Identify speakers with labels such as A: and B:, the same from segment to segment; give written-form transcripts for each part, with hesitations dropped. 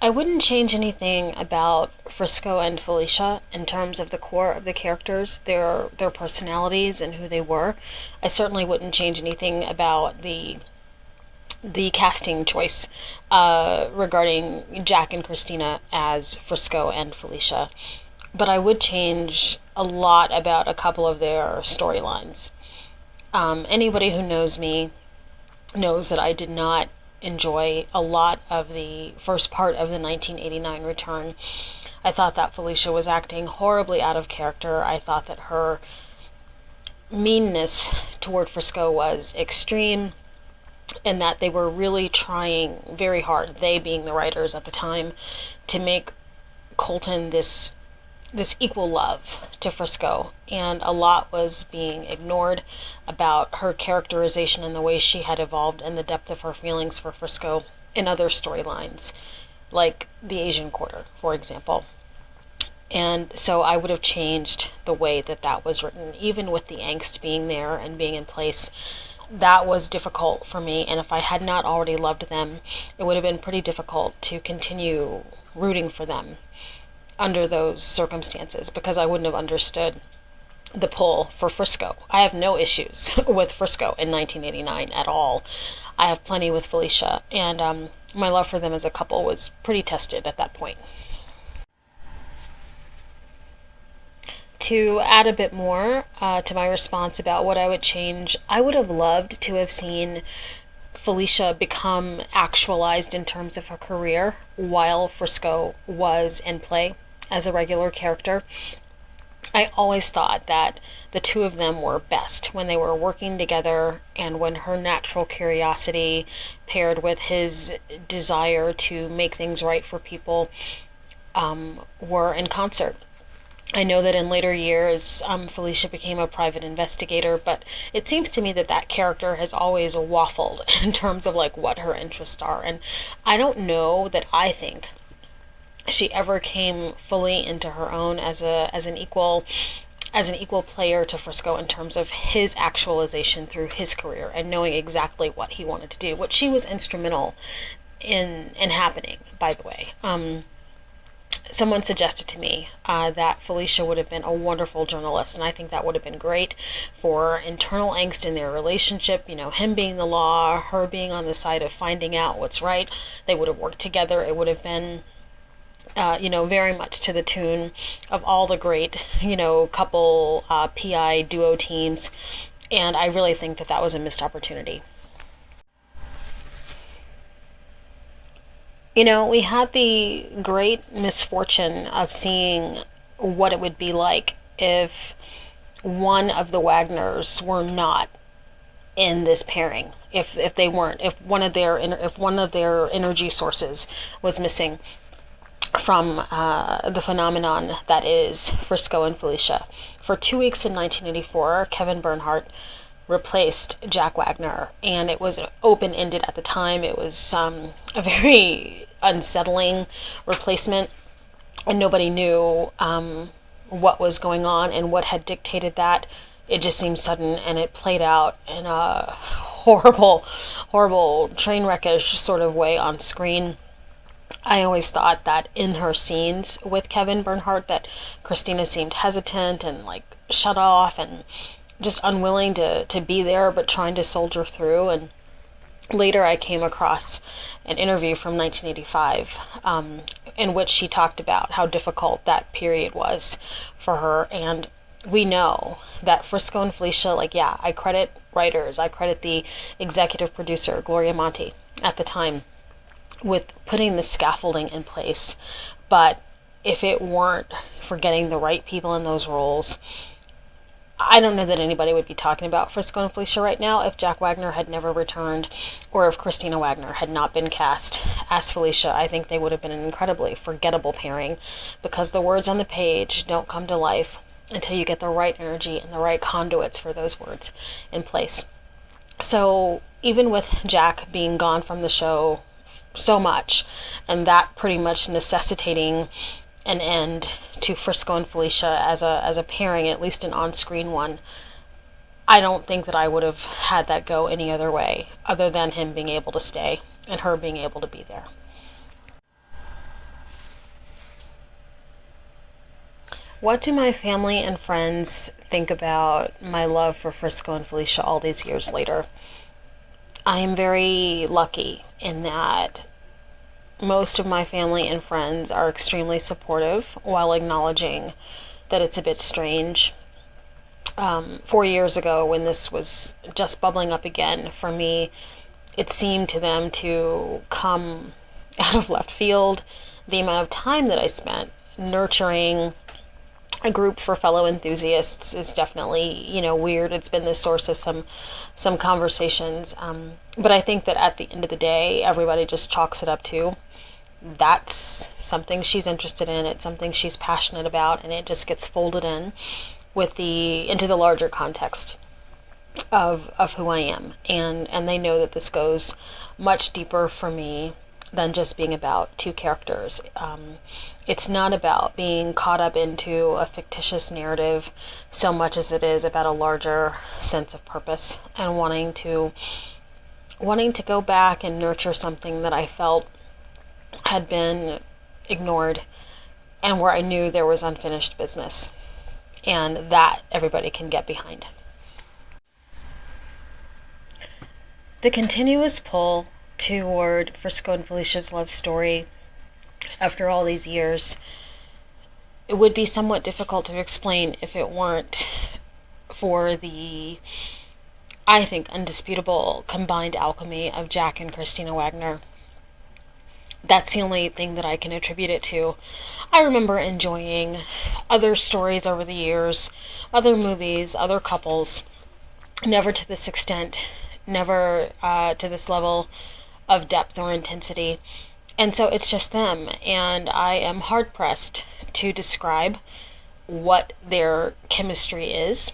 A: I wouldn't change anything about Frisco and Felicia in terms of the core of the characters, their personalities and who they were. I certainly wouldn't change anything about the casting choice regarding Jack and Christina as Frisco and Felicia. But I would change a lot about a couple of their storylines. Anybody who knows me knows that I did not enjoy a lot of the first part of the 1989 return. I thought that Felicia was acting horribly out of character. I thought that her meanness toward Frisco was extreme, and that they were really trying very hard, they being the writers at the time, to make Colton this equal love to Frisco, and a lot was being ignored about her characterization and the way she had evolved and the depth of her feelings for Frisco in other storylines, like the Asian Quarter, for example. And so I would have changed the way that that was written, even with the angst being there and being in place. That was difficult for me, and if I had not already loved them, it would have been pretty difficult to continue rooting for them under those circumstances, because I wouldn't have understood the pull for Frisco. I have no issues with Frisco in 1989 at all. I have plenty with Felicia, and my love for them as a couple was pretty tested at that point. To add a bit more to my response about what I would change, I would have loved to have seen Felicia become actualized in terms of her career while Frisco was in play as a regular character. I always thought that the two of them were best when they were working together, and when her natural curiosity paired with his desire to make things right for people were in concert. I know that in later years, Felicia became a private investigator, but it seems to me that that character has always waffled in terms of like what her interests are, and I don't know that I think she ever came fully into her own as an equal player to Frisco in terms of his actualization through his career and knowing exactly what he wanted to do, which she was instrumental in happening, by the way. Someone suggested to me that Felicia would have been a wonderful journalist, and I think that would have been great for internal angst in their relationship. You know, him being the law, her being on the side of finding out what's right. They would have worked together. It would have been, very much to the tune of all the great, couple PI duo teams. And I really think that that was a missed opportunity. We had the great misfortune of seeing what it would be like if one of the Wagners were not in this pairing. If they weren't, if one of their energy sources was missing from the phenomenon that is Frisco and Felicia. For 2 weeks in 1984, Kevin Bernhardt replaced Jack Wagner, and it was open-ended at the time. It was a very unsettling replacement, and nobody knew what was going on and what had dictated that. It just seemed sudden, and it played out in a horrible train wreckish sort of way on screen. I always thought that in her scenes with Kevin Bernhardt that Christina seemed hesitant and like shut off and just unwilling to be there, but trying to soldier through. And later I came across an interview from 1985 in which she talked about how difficult that period was for her. And we know that Frisco and Felicia, I credit writers, I credit the executive producer, Gloria Monty, at the time, with putting the scaffolding in place. But if it weren't for getting the right people in those roles, I don't know that anybody would be talking about Frisco and Felicia right now if Jack Wagner had never returned, or if Christina Wagner had not been cast as Felicia. I think they would have been an incredibly forgettable pairing, because the words on the page don't come to life until you get the right energy and the right conduits for those words in place. So even with Jack being gone from the show so much, and that pretty much necessitating an end to Frisco and Felicia as a pairing, at least an on-screen one, I don't think that I would have had that go any other way other than him being able to stay and her being able to be there. What do my family and friends think about my love for Frisco and Felicia all these years later? I am very lucky in that most of my family and friends are extremely supportive while acknowledging that it's a bit strange. 4 years ago, when this was just bubbling up again for me, it seemed to them to come out of left field. The amount of time that I spent nurturing a group for fellow enthusiasts is definitely, weird. It's been the source of some conversations. But I think that at the end of the day, everybody just chalks it up to that's something she's interested in. It's something she's passionate about, and it just gets folded in into the larger context of who I am. And they know that this goes much deeper for me than just being about two characters. It's not about being caught up into a fictitious narrative so much as it is about a larger sense of purpose and wanting to go back and nurture something that I felt had been ignored and where I knew there was unfinished business, and that everybody can get behind. The continuous pull toward Frisco and Felicia's love story after all these years, it would be somewhat difficult to explain if it weren't for the, I think, undisputable combined alchemy of Jack and Christina Wagner. That's the only thing that I can attribute it to. I remember enjoying other stories over the years, other movies, other couples, never to this extent, never to this level of depth or intensity. And so it's just them, and I am hard-pressed to describe what their chemistry is.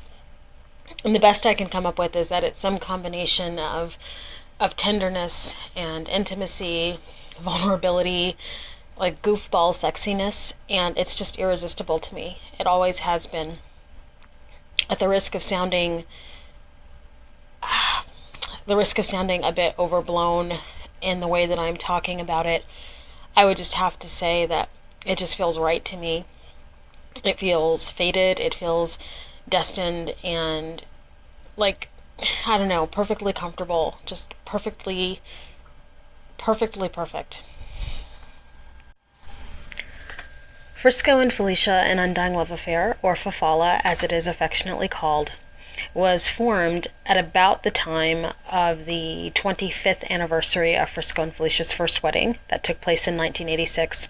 A: And the best I can come up with is that it's some combination of tenderness and intimacy, vulnerability, like goofball sexiness, and it's just irresistible to me. It always has been. At the risk of sounding a bit overblown in the way that I'm talking about it, I would just have to say that it just feels right to me. It feels fated, it feels destined, and like, I don't know, perfectly comfortable, just perfectly perfect. Frisco and Felicia, An Undying Love Affair, or FFAULA as it is affectionately called, was formed at about the time of the 25th anniversary of Frisco and Felicia's first wedding that took place in 1986.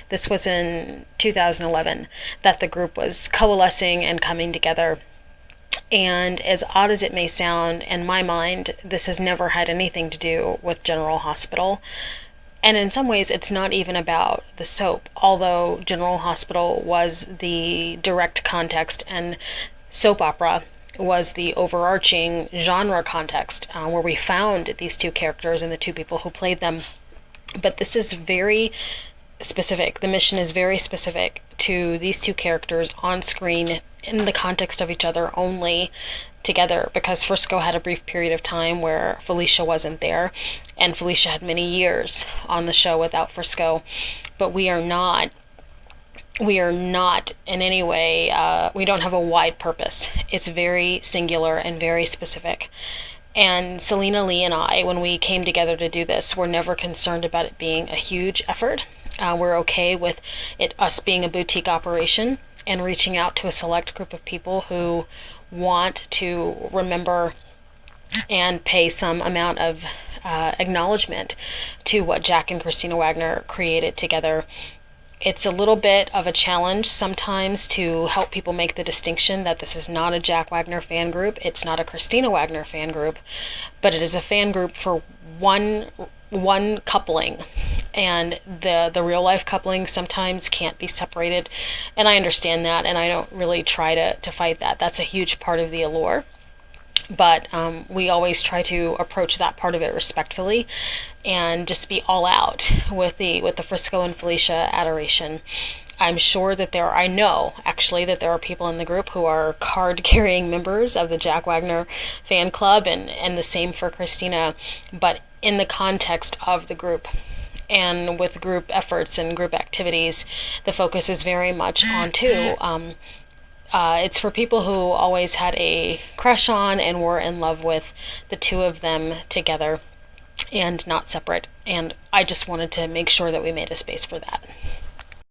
A: This was in 2011 that the group was coalescing and coming together. And as odd as it may sound, in my mind, this has never had anything to do with General Hospital. And in some ways, it's not even about the soap, although General Hospital was the direct context and soap opera was the overarching genre context where we found these two characters and the two people who played them. But this is very specific. The mission is very specific to these two characters on screen in the context of each other only together, because Frisco had a brief period of time where Felicia wasn't there, and Felicia had many years on the show without Frisco. But we are not in any way, we don't have a wide purpose. It's very singular and very specific. And Selena Lee and I, when we came together to do this, were never concerned about it being a huge effort. We're okay with us being a boutique operation and reaching out to a select group of people who want to remember and pay some amount of acknowledgement to what Jack and Christina Wagner created together. It's a little bit of a challenge sometimes to help people make the distinction that this is not a Jack Wagner fan group, it's not a Christina Wagner fan group, but it is a fan group for one coupling, and the real life coupling sometimes can't be separated, and I understand that, and I don't really try to fight that. That's a huge part of the allure. But we always try to approach that part of it respectfully and just be all out with the Frisco and Felicia adoration. I'm sure that I know actually that there are people in the group who are card-carrying members of the Jack Wagner fan club, and the same for Christina, but in the context of the group. And with group efforts and group activities, the focus is very much on two. It's for people who always had a crush on and were in love with the two of them together and not separate. And I just wanted to make sure that we made a space for that.